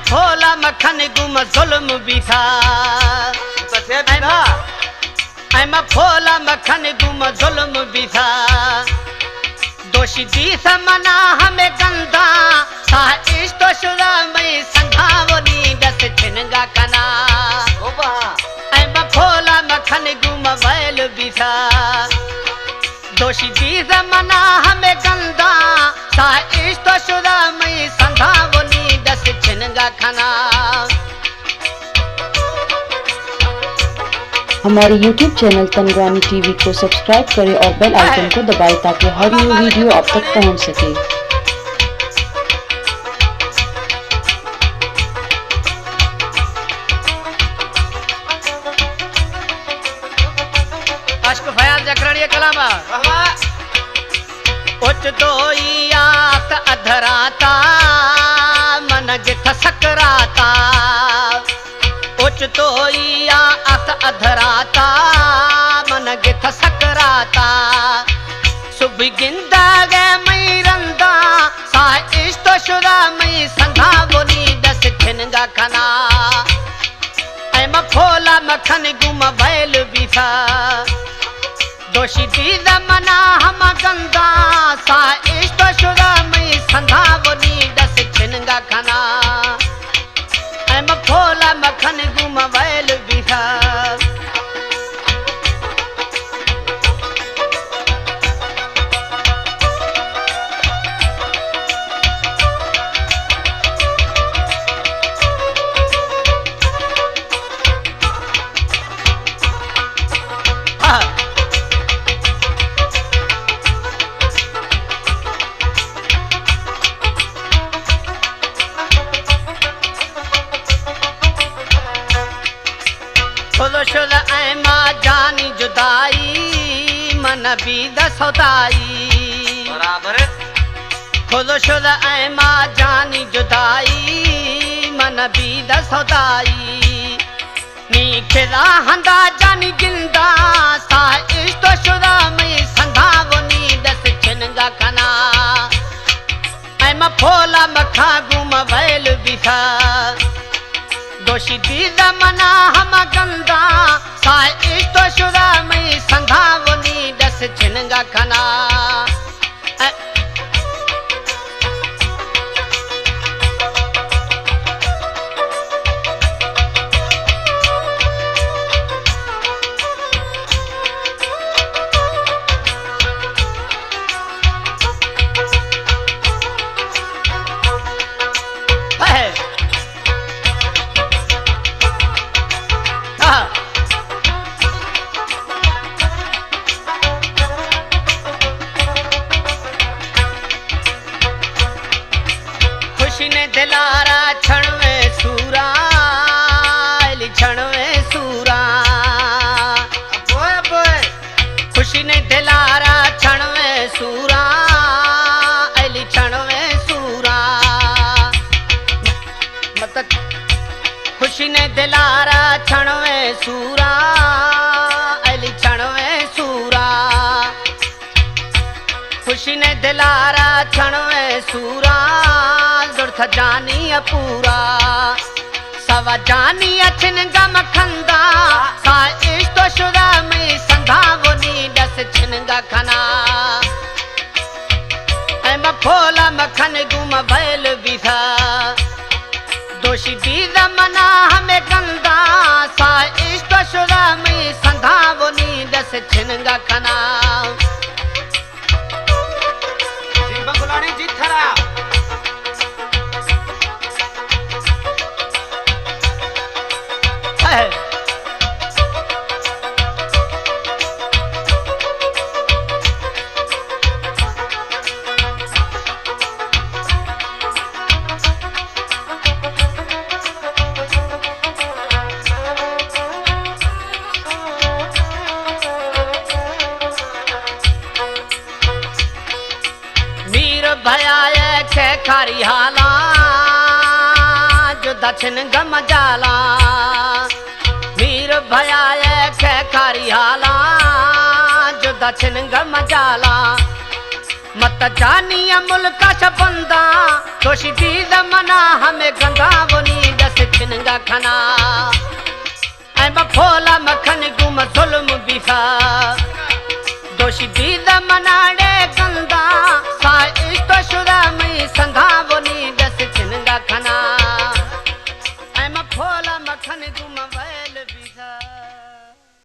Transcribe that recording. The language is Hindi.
फोला मखन गुम जुल्म भी था फोला मखन गुम जुल्म भी था दोषी दी समना हमें गंदा सा इष्ट शुरा में संधावनी दस छिनगा कना फोला मखन गुम बैल भी था दोषी दी समना हमें गंदा सा इष्ट शुरा में संधावनी दस छिनगा कना। हमारे YouTube चैनल तंगवानी टीवी को सब्सक्राइब करें और बेल आइकन को दबाएं ताकि हर न्यू वीडियो आप तक पहुंच सके। अश्क फयाज जकरणीय कलामा उच दोई आत अधराता मन जिथ सकराता उच दोई आत अधराता मन जिथ सकराता सुब गिंदा गे मई रंदा सा इष्ट शुरा मई संधा बोली दस छिनगा खना फोला मखन गुम बैल भी था दोषी दी मना हम गंगा सा इष्ट शुरा मई संधा बोली दस छिनगा खना फोला मखन गुम बैल भी था। खुद मां जानी जुदाई मन भी दसोदाई बराबर खुद मां जानी जुदाई मन भी दसोदाई नी खिला हंदा जानी गिंदा सा इष्ट शुरा में संधा वनी दस छिनगा खना फोला मखा गुम बैल भी था दोषी दी मना हम गंदा सा इष्ट शुरा मई संधा वनी दस छिनगा खना दिलारा छणवे सूरा छणवे सूरा खुशी ने दिलारा छणवे सूरा छणवे सूरा मतलब खुशी ने दिलारा छणवे सूरा छणवे सूरा खुशी ने दिलारा छणवे सूरा दुर्थ जानी अपूरा सवा जानी अछिन गम खंदा सा इष्ट शुरा में संधा वनी दस छिनगा खना फोला मखन गुम बैल भी था दोषी दी मना हमें गंदा सा इष्ट शुरा में संधा वनी दस छिनगा खना जी थरा भयाए खे खारी हाला जो दक्षिण गम जाला मीर भयाए खे खारी हाला जो दक्षिण गम जाला मत जानी मुल्का शबंदा दोषी दीद मना हमें गंदा वो नींद से छिनगा खना ऐ बफोला मखन गुम जुल्म बिखा